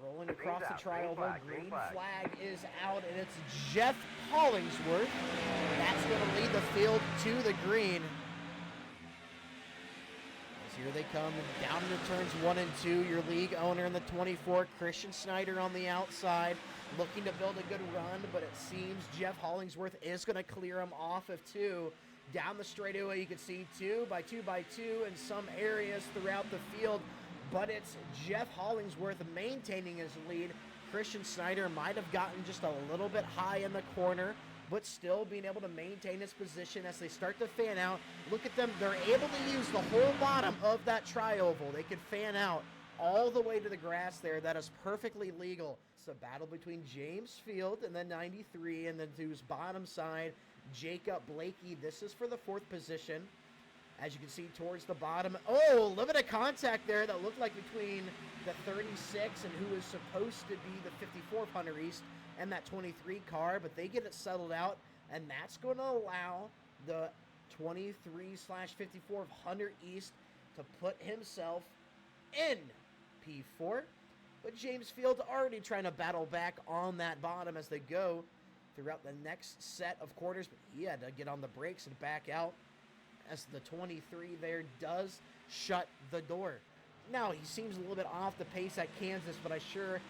Rolling across the trioval, green flag is out, and it's Jeff Hollingsworth. That's going to lead the field to the green. As here they come down into turns 1 and 2. Your league owner in the 24, Christian Snyder on the outside, looking to build a good run, but it seems Jeff Hollingsworth is going to clear him off of 2. Down the straightaway, you can see 2 by 2 by 2 in some areas throughout the field, but it's Jeff Hollingsworth maintaining his lead. Christian Snyder might have gotten just a little bit high in the corner, but still being able to maintain his position as they start to fan out. Look at them. They're able to use the whole bottom of that tri-oval. They could fan out all the way to the grass there. That is perfectly legal. It's a battle between James Field and the 93, and then to his bottom side, Jacob Blakey. This is for the 4th position. As you can see towards the bottom. Oh, limited contact there that looked like between the 36 and who is supposed to be the 54 Hunter East and that 23 car, but they get it settled out, and that's going to allow the 23/54 Hunter East to put himself in P4. But James Field already trying to battle back on that bottom as they go throughout the next set of quarters, but he had to get on the brakes and back out as the 23 there does shut the door. Now, he seems a little bit off the pace at Kansas, but I'm sure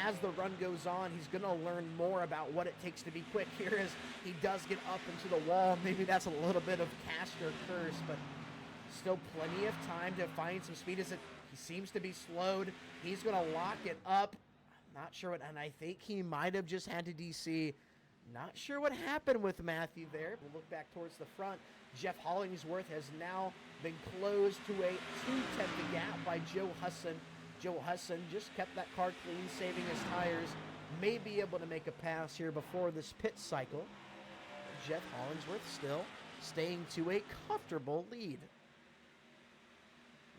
as the run goes on, he's going to learn more about what it takes to be quick here as he does get up into the wall. Maybe that's a little bit of caster curse, but still plenty of time to find some speed as he seems to be slowed. He's going to lock it up. Not sure what, and I think he might have just had to DC. Not sure what happened with Matthew there. We'll look back towards the front. Jeff Hollingsworth has now been closed to a 2/10 gap by Joe Husson. Joe Husson just kept that car clean, saving his tires. May be able to make a pass here before this pit cycle. Jeff Hollingsworth still staying to a comfortable lead.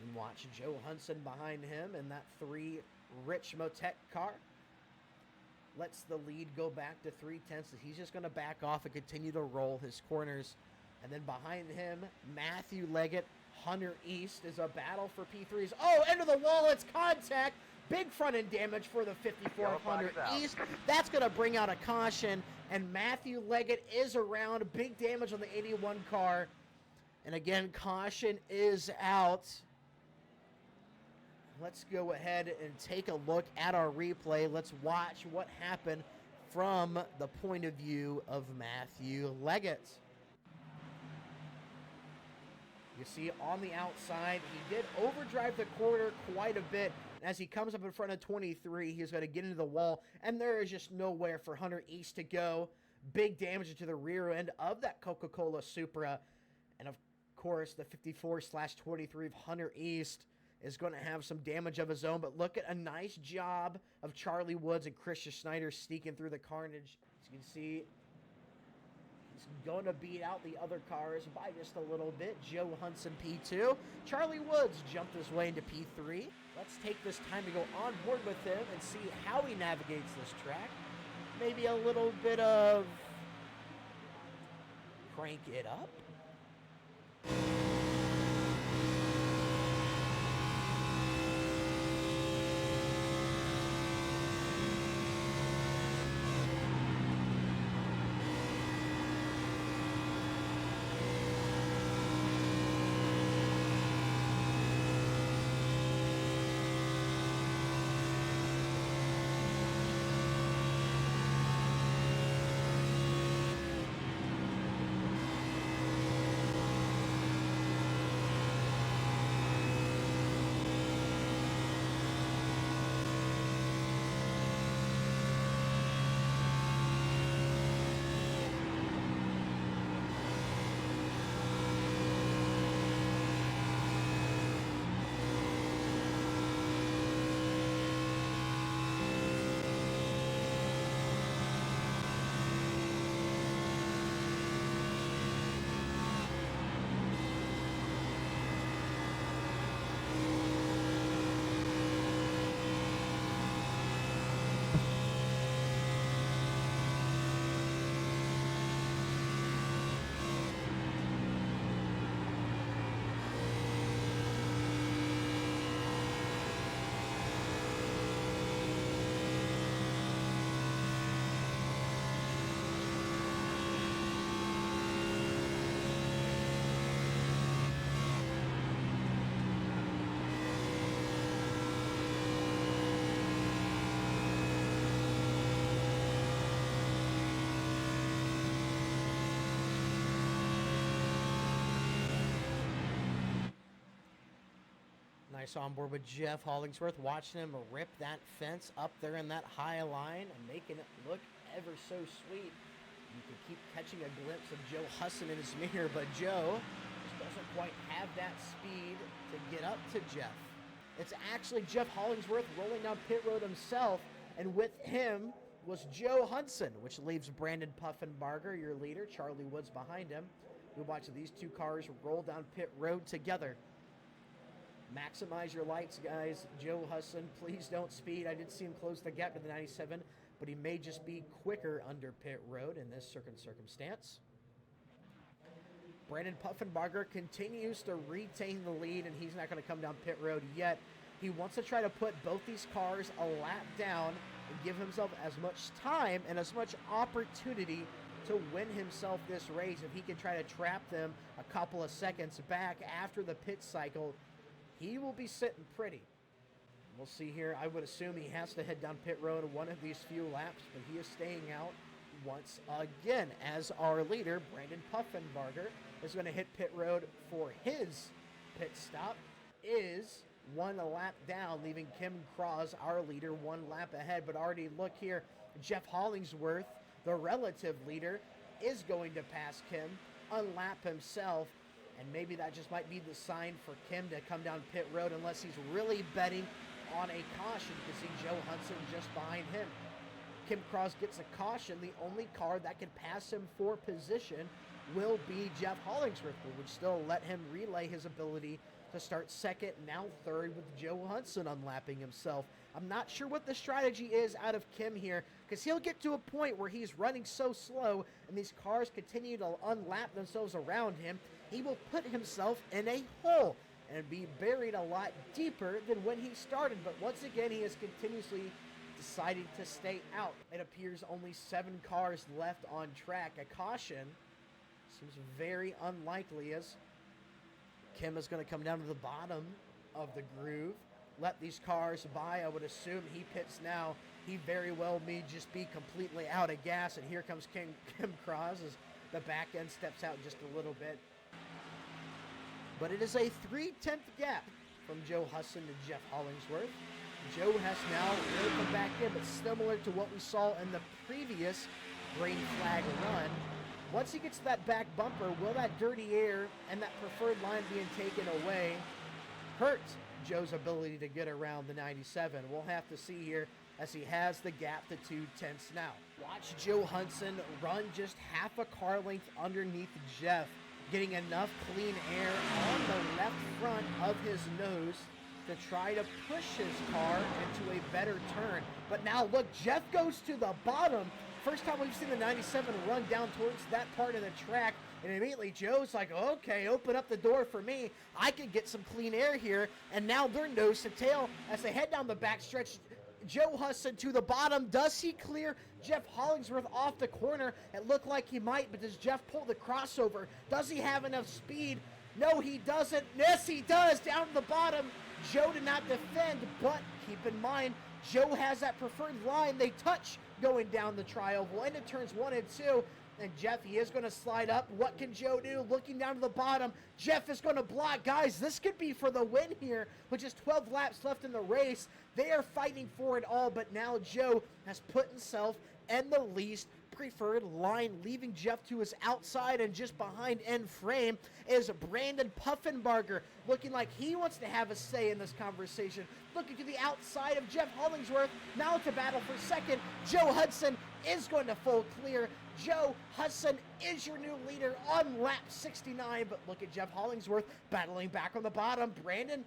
And watch Joe Hudson behind him in that 3 Rich Motec car. Lets the lead go back to 3/10. He's just going to back off and continue to roll his corners. And then behind him, Matthew Leggett, Hunter East is a battle for P3s. Oh, into the wall, it's contact. Big front end damage for the 54 Hunter East. That's going to bring out a caution. And Matthew Leggett is around. Big damage on the 81 car. And again, caution is out. Let's go ahead and take a look at our replay. Let's watch what happened from the point of view of Matthew Leggett. You see on the outside, he did overdrive the corner quite a bit. As he comes up in front of 23, he's going to get into the wall, and there is just nowhere for Hunter East to go. Big damage to the rear end of that Coca-Cola Supra. And of course, the 54/23 of Hunter East is going to have some damage of his own, but look at a nice job of Charlie Woods and Christian Snyder sneaking through the carnage. As you can see, he's going to beat out the other cars by just a little bit. Joe Hudson P2. Charlie Woods jumped his way into P3. Let's take this time to go on board with him and see how he navigates this track. Maybe a little bit of crank it up. Nice on board with Jeff Hollingsworth, watching him rip that fence up there in that high line and making it look ever so sweet. You can keep catching a glimpse of Joe Husson in his mirror, but Joe just doesn't quite have that speed to get up to Jeff. It's actually Jeff Hollingsworth rolling down pit road himself, and with him was Joe Hudson, which leaves Brandon Puffenbarger, your leader, Charlie Woods behind him. We watch these two cars roll down pit road together. Maximize your lights, guys. Joe Hudson, please don't speed. I did see him close the gap to the 97, but he may just be quicker under pit road in this circumstance. Brandon Puffenbarger continues to retain the lead, and he's not going to come down pit road yet. He wants to try to put both these cars a lap down and give himself as much time and as much opportunity to win himself this race. If he can try to trap them a couple of seconds back after the pit cycle, he will be sitting pretty. We'll see here. I would assume he has to head down pit road one of these few laps, but he is staying out once again as our leader, Brandon Puffenbarger, is going to hit pit road for his pit stop. Is one lap down, leaving Kim Cross, our leader, one lap ahead. But already look here, Jeff Hollingsworth, the relative leader, is going to pass Kim, unlap himself, and maybe that just might be the sign for Kim to come down pit road unless he's really betting on a caution. You can see Joe Hudson just behind him. Kim Cross gets a caution. The only car that can pass him for position will be Jeff Hollingsworth, but would still let him relay his ability to start second, now third, with Joe Hudson unlapping himself. I'm not sure what the strategy is out of Kim here, because he'll get to a point where he's running so slow and these cars continue to unlap themselves around him. He will put himself in a hole and be buried a lot deeper than when he started. But once again, he has continuously decided to stay out. It appears only 7 cars left on track. A caution seems very unlikely, as Kim is going to come down to the bottom of the groove, let these cars by. I would assume he pits now. He very well may just be completely out of gas, and here comes Kim Cross as the back end steps out just a little bit. But it is a 3/10 gap from Joe Hudson to Jeff Hollingsworth. Joe has now really come back in, but similar to what we saw in the previous green flag run, once he gets to that back bumper, will that dirty air and that preferred line being taken away hurt Joe's ability to get around the 97? We'll have to see here as he has the gap to 2/10 now. Watch Joe Hudson run just half a car length underneath Jeff, getting enough clean air on the left front of his nose to try to push his car into a better turn. But now look, Jeff goes to the bottom. First time we've seen the 97 run down towards that part of the track, and immediately Joe's like, okay, open up the door for me. I can get some clean air here. And now they're nose to tail as they head down the backstretch. Joe Hudson to the bottom. Does he clear Jeff Hollingsworth off the corner? It looked like he might, but does Jeff pull the crossover? Does he have enough speed? No, he doesn't. Yes, he does. Down to the bottom. Joe did not defend, but keep in mind, Joe has that preferred line. They touch going down the tri-oval into turns 1 and 2. And Jeff, he is going to slide up. What can Joe do? Looking down to the bottom. Jeff is going to block. Guys, this could be for the win here with just 12 laps left in the race. They are fighting for it all, but now Joe has put himself in the least preferred line, leaving Jeff to his outside, and just behind end frame is Brandon Puffenbarger, looking like he wants to have a say in this conversation. Looking to the outside of Jeff Hollingsworth, now to battle for second. Joe Hudson is going to full clear. Joe Hudson is your new leader on lap 69, but look at Jeff Hollingsworth battling back on the bottom. Brandon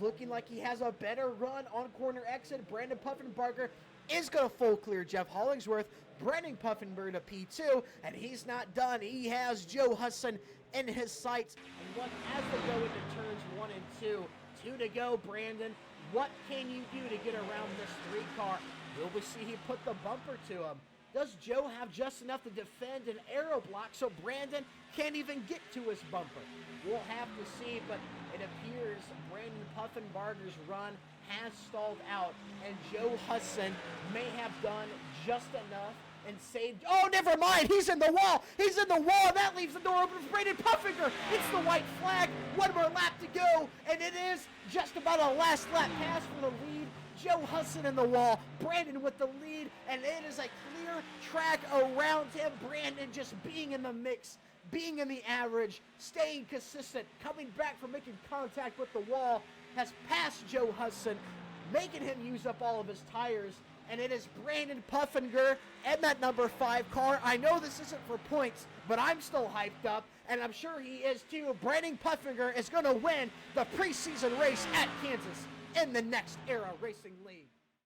looking like he has a better run on corner exit. Brandon Puffenbarger is going to full clear Jeff Hollingsworth. Brandon Puffenbarger to P2, and he's not done. He has Joe Hudson in his sights. And look, as they go into turns 1 and 2, 2 to go, Brandon. What can you do to get around this 3 car? Will we see he put the bumper to him? Does Joe have just enough to defend an aero block so Brandon can't even get to his bumper? We'll have to see, but it appears Brandon Puffenbarger's run has stalled out, and Joe Hudson may have done just enough and saved. Oh, never mind. He's in the wall. He's in the wall. That leaves the door open for Brandon Puffenbarger. It's the white flag. One more lap to go, and it is just about a last lap pass for the lead. Joe Hudson in the wall, Brandon with the lead, and it is a clear track around him. Brandon just being in the mix, being in the average, staying consistent, coming back from making contact with the wall, has passed Joe Hudson, making him use up all of his tires, and it is Brandon Puffinger and that number 5 car. I know this isn't for points, but I'm still hyped up, and I'm sure he is too. Brandon Puffinger is going to win the preseason race at Kansas in the Next Era Racing League.